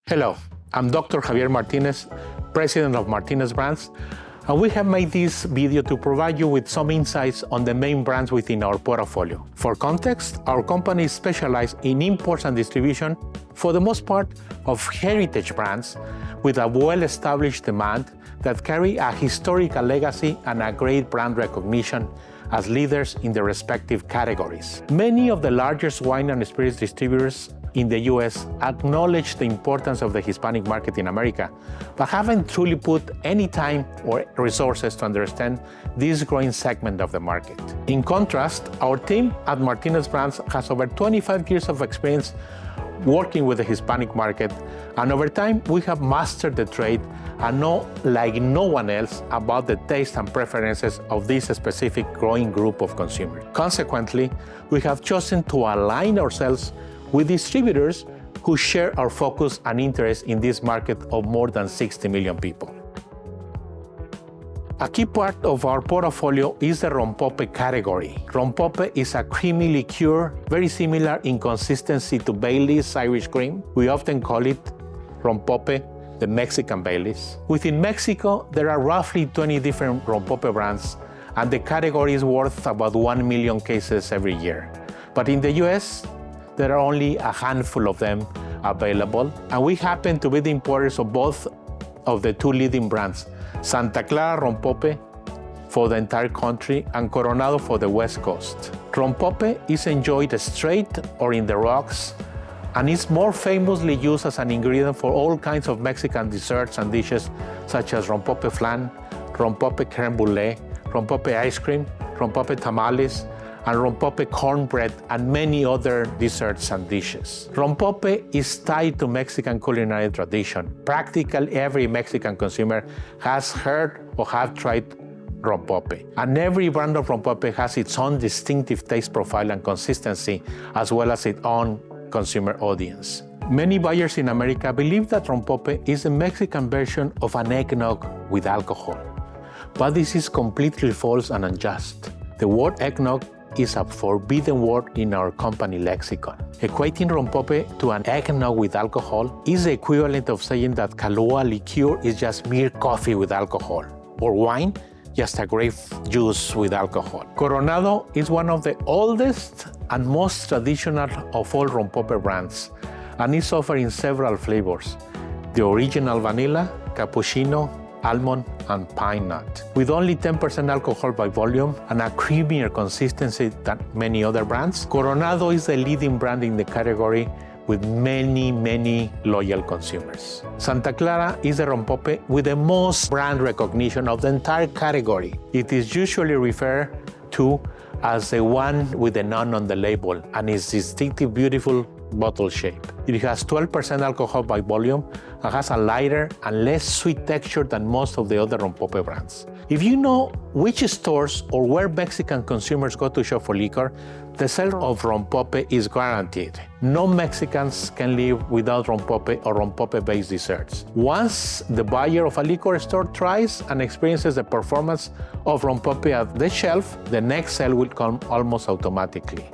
Hello, I'm Dr. Javier Martinez, President of Martinez Brands, and we have made this video to provide you with some insights on the main brands within our portfolio. For context, our company is specialized in imports and distribution, for the most part, of heritage brands with a well-established demand that carry a historical legacy and a great brand recognition as leaders in their respective categories. Many of the largest wine and spirits distributors in the US acknowledge the importance of the Hispanic market in America, but haven't truly put any time or resources to understand this growing segment of the market. In contrast, our team at Martinez Brands has over 25 years of experience working with the Hispanic market, and over time we have mastered the trade and know like no one else about the taste and preferences of this specific growing group of consumers. Consequently, we have chosen to align ourselves with distributors who share our focus and interest in this market of more than 60 million people. A key part of our portfolio is the Rompope category. Rompope is a creamy liqueur, very similar in consistency to Baileys Irish cream. We often call it Rompope, the Mexican Baileys. Within Mexico, there are roughly 20 different Rompope brands, and the category is worth about 1 million cases every year. But in the US, there are only a handful of them available, and we happen to be the importers of both of the two leading brands, Santa Clara Rompope for the entire country and Coronado for the West Coast. Rompope is enjoyed straight or in the rocks, and is more famously used as an ingredient for all kinds of Mexican desserts and dishes such as Rompope flan, Rompope creme brulee, Rompope ice cream, Rompope tamales, and Rompope cornbread, and many other desserts and dishes. Rompope is tied to Mexican culinary tradition. Practically every Mexican consumer has heard or have tried Rompope. And every brand of Rompope has its own distinctive taste profile and consistency, as well as its own consumer audience. Many buyers in America believe that Rompope is the Mexican version of an eggnog with alcohol. But this is completely false and unjust. The word eggnog is a forbidden word in our company lexicon. Equating Rompope to an eggnog with alcohol is the equivalent of saying that Kahlua liqueur is just mere coffee with alcohol, or wine, just a grape juice with alcohol. Coronado is one of the oldest and most traditional of all Rompope brands, and is offered in several flavors: the original vanilla, cappuccino, almond, and pine nut. With only 10% alcohol by volume and a creamier consistency than many other brands, Coronado is the leading brand in the category with many loyal consumers. Santa Clara is the Rompope with the most brand recognition of the entire category. It is usually referred to as the one with the nun on the label, and its distinctive, beautiful bottle shape. It has 12% alcohol by volume and has a lighter and less sweet texture than most of the other Rompope brands. If you know which stores or where Mexican consumers go to shop for liquor, the sale of Rompope is guaranteed. No Mexicans can live without Rompope or Rompope-based desserts. Once the buyer of a liquor store tries and experiences the performance of Rompope at the shelf, the next sale will come almost automatically.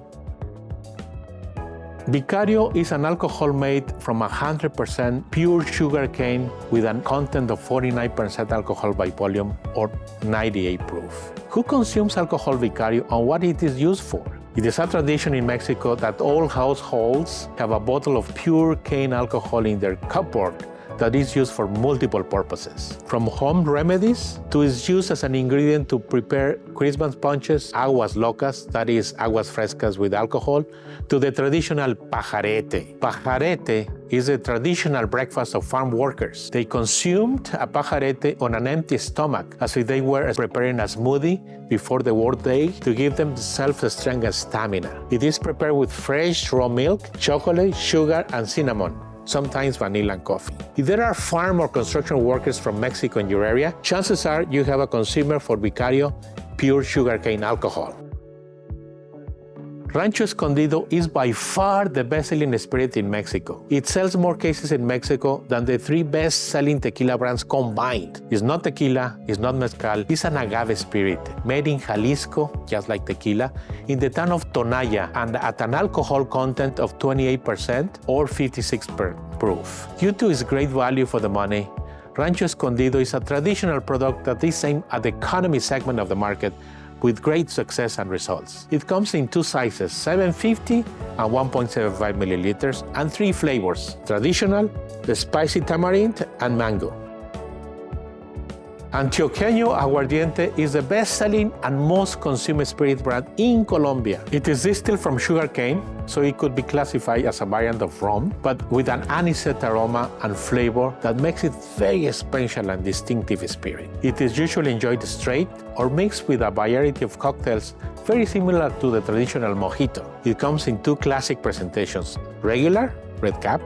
Vicario is an alcohol made from 100% pure sugar cane with a content of 49% alcohol by volume or 98 proof. Who consumes alcohol Vicario and what it is used for? It is a tradition in Mexico that all households have a bottle of pure cane alcohol in their cupboard that is used for multiple purposes. From home remedies to its use as an ingredient to prepare Christmas punches, aguas locas, that is aguas frescas with alcohol, to the traditional pajarete. Pajarete is a traditional breakfast of farm workers. They consumed a pajarete on an empty stomach, as if they were preparing a smoothie before the workday to give them self-strength and stamina. It is prepared with fresh raw milk, chocolate, sugar, and cinnamon, sometimes vanilla and coffee. If there are farm or construction workers from Mexico in your area, chances are you have a consumer for Vicario pure sugarcane alcohol. Rancho Escondido is by far the best-selling spirit in Mexico. It sells more cases in Mexico than the 3 best-selling tequila brands combined. It's not tequila, it's not mezcal, it's an agave spirit made in Jalisco, just like tequila, in the town of Tonaya, and at an alcohol content of 28% or 56% proof. Due to its great value for the money, Rancho Escondido is a traditional product that is aimed at the economy segment of the market with great success and results. It comes in 2 sizes, 750 and 1.75 milliliters, and 3 flavors: traditional, the spicy tamarind, and mango. Antioqueño Aguardiente is the best-selling and most consumed spirit brand in Colombia. It is distilled from sugarcane, so it could be classified as a variant of rum, but with an anisette aroma and flavor that makes it very special and distinctive spirit. It is usually enjoyed straight or mixed with a variety of cocktails very similar to the traditional mojito. It comes in 2 classic presentations: regular, red cap,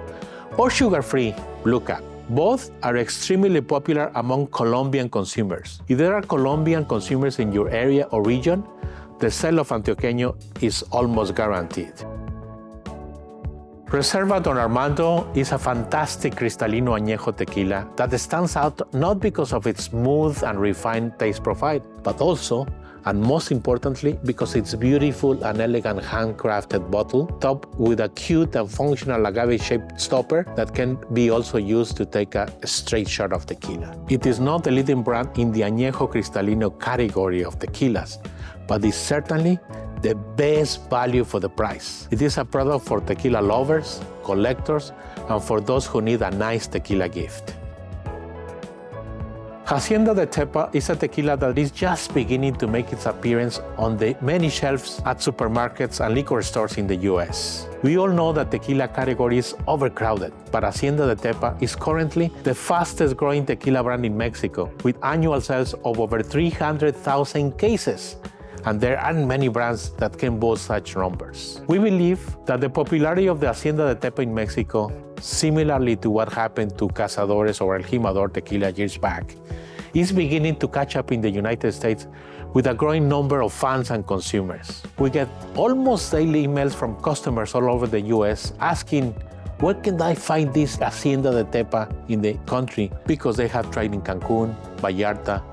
or sugar-free, blue cap. Both are extremely popular among Colombian consumers. If there are Colombian consumers in your area or region, the sale of Antioqueño is almost guaranteed. Reserva Don Armando is a fantastic Cristalino Añejo tequila that stands out not because of its smooth and refined taste profile, but also, and most importantly, because it's beautiful and elegant handcrafted bottle topped with a cute and functional agave-shaped stopper that can be also used to take a straight shot of tequila. It is not the leading brand in the Añejo Cristalino category of tequilas, but is certainly the best value for the price. It is a product for tequila lovers, collectors, and for those who need a nice tequila gift. Hacienda de Tepa is a tequila that is just beginning to make its appearance on the many shelves at supermarkets and liquor stores in the US. We all know that tequila category is overcrowded, but Hacienda de Tepa is currently the fastest growing tequila brand in Mexico, with annual sales of over 300,000 cases. And there aren't many brands that can boast such numbers. We believe that the popularity of the Hacienda de Tepa in Mexico, similarly to what happened to Cazadores or El Jimador tequila years back, is beginning to catch up in the United States with a growing number of fans and consumers. We get almost daily emails from customers all over the US asking, where can I find this Hacienda de Tepa in the country? Because they have tried in Cancun, Vallarta,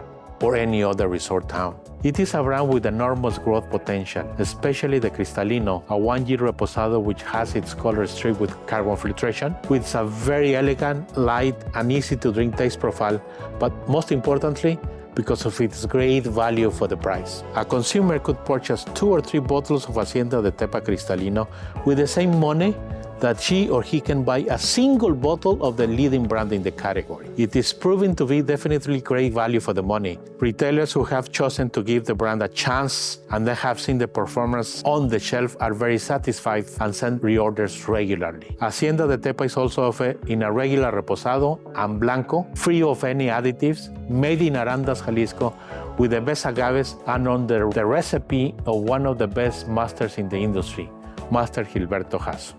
or any other resort town. It is a brand with enormous growth potential, especially the Cristalino, a 1-year reposado which has its color stripped with carbon filtration, with a very elegant, light, and easy-to-drink taste profile, but most importantly, because of its great value for the price. A consumer could purchase 2 or 3 bottles of Hacienda de Tepa Cristalino with the same money that she or he can buy a single bottle of the leading brand in the category. It is proven to be definitely great value for the money. Retailers who have chosen to give the brand a chance and they have seen the performance on the shelf are very satisfied and send reorders regularly. Hacienda de Tepa is also offered in a regular reposado and blanco, free of any additives, made in Arandas, Jalisco, with the best agaves and under the recipe of one of the best masters in the industry, Master Gilberto Jasso.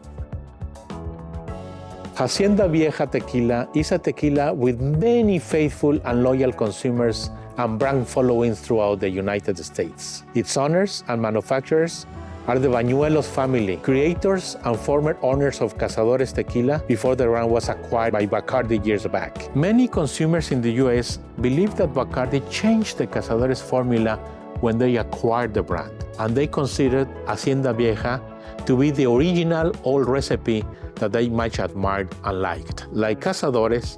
Hacienda Vieja Tequila is a tequila with many faithful and loyal consumers and brand followings throughout the United States. Its owners and manufacturers are the Bañuelos family, creators and former owners of Cazadores Tequila before the brand was acquired by Bacardi years back. Many consumers in the US believe that Bacardi changed the Cazadores formula when they acquired the brand, and they considered Hacienda Vieja to be the original old recipe that they much admired and liked. Like Cazadores,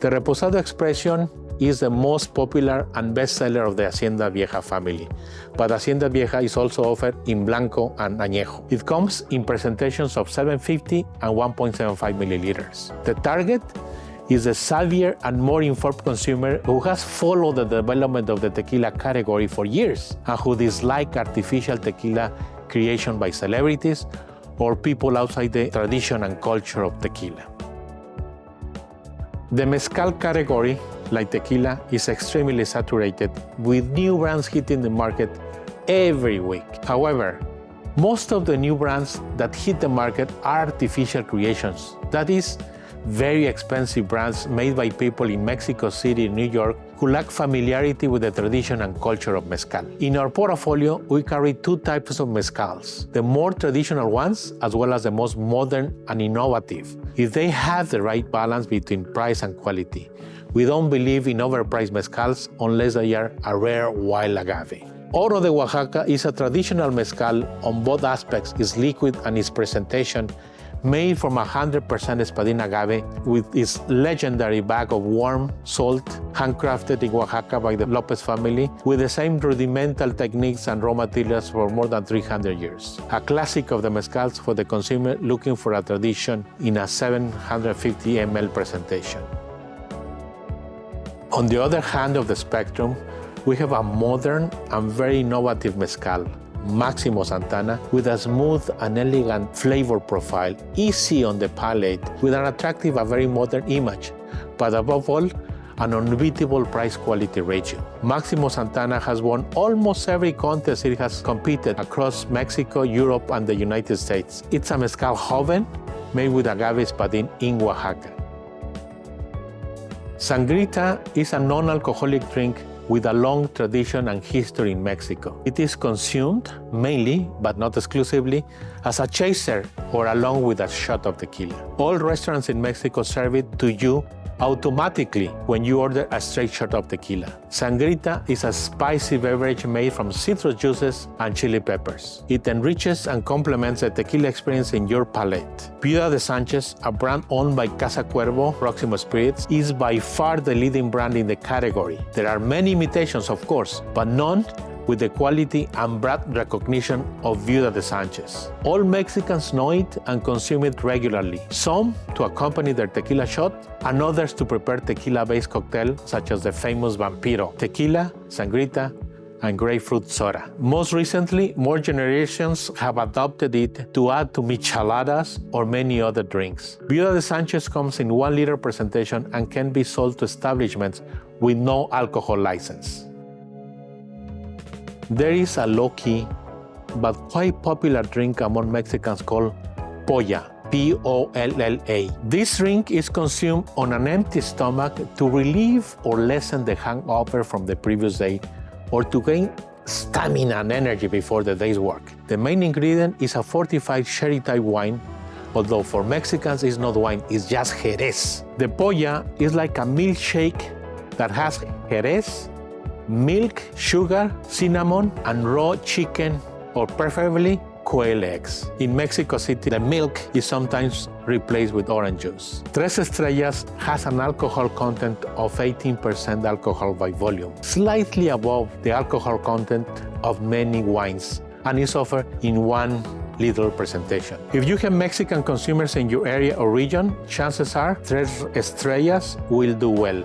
the Reposado expression is the most popular and best seller of the Hacienda Vieja family, but Hacienda Vieja is also offered in Blanco and Añejo. It comes in presentations of 750 and 1.75 milliliters. The target is a savvier and more informed consumer who has followed the development of the tequila category for years and who dislike artificial tequila creation by celebrities or people outside the tradition and culture of tequila. The mezcal category, like tequila, is extremely saturated, with new brands hitting the market every week. However, most of the new brands that hit the market are artificial creations. That is, very expensive brands made by people in Mexico City and New York who lack familiarity with the tradition and culture of mezcal. In our portfolio, we carry two types of mezcals, the more traditional ones as well as the most modern and innovative, if they have the right balance between price and quality. We don't believe in overpriced mezcals unless they are a rare wild agave. Oro de Oaxaca is a traditional mezcal on both aspects, its liquid and its presentation, made from 100% espadín agave with its legendary bag of warm salt, handcrafted in Oaxaca by the Lopez family, with the same rudimental techniques and raw materials for more than 300 years. A classic of the mezcals for the consumer looking for a tradition in a 750 ml presentation. On the other hand of the spectrum, we have a modern and very innovative mezcal, Máximo Santana, with a smooth and elegant flavor profile, easy on the palate, with an attractive and very modern image, but above all, an unbeatable price-quality ratio. Máximo Santana has won almost every contest it has competed across Mexico, Europe, and the United States. It's a mezcal joven made with agave espadín in Oaxaca. Sangrita is a non-alcoholic drink with a long tradition and history in Mexico. It is consumed mainly, but not exclusively, as a chaser or along with a shot of tequila. All restaurants in Mexico serve it to you automatically when you order a straight shot of tequila. Sangrita is a spicy beverage made from citrus juices and chili peppers. It enriches and complements the tequila experience in your palate. Viuda de Sanchez, a brand owned by Casa Cuervo, Proximo Spirits, is by far the leading brand in the category. There are many imitations, of course, but none with the quality and brand recognition of Viuda de Sanchez. All Mexicans know it and consume it regularly, some to accompany their tequila shot and others to prepare tequila-based cocktails such as the famous Vampiro, tequila, sangrita, and grapefruit soda. Most recently, more generations have adopted it to add to micheladas or many other drinks. Viuda de Sanchez comes in 1 liter presentation and can be sold to establishments with no alcohol license. There is a low-key but quite popular drink among Mexicans called Polla, P-O-L-L-A. This drink is consumed on an empty stomach to relieve or lessen the hangover from the previous day or to gain stamina and energy before the day's work. The main ingredient is a fortified sherry-type wine, although for Mexicans it's not wine, it's just Jerez. The Polla is like a milkshake that has Jerez, milk, sugar, cinnamon, and raw chicken, or preferably quail eggs. In Mexico City, the milk is sometimes replaced with orange juice. Tres Estrellas has an alcohol content of 18% alcohol by volume, slightly above the alcohol content of many wines, and is offered in 1 liter presentation. If you have Mexican consumers in your area or region, chances are Tres Estrellas will do well.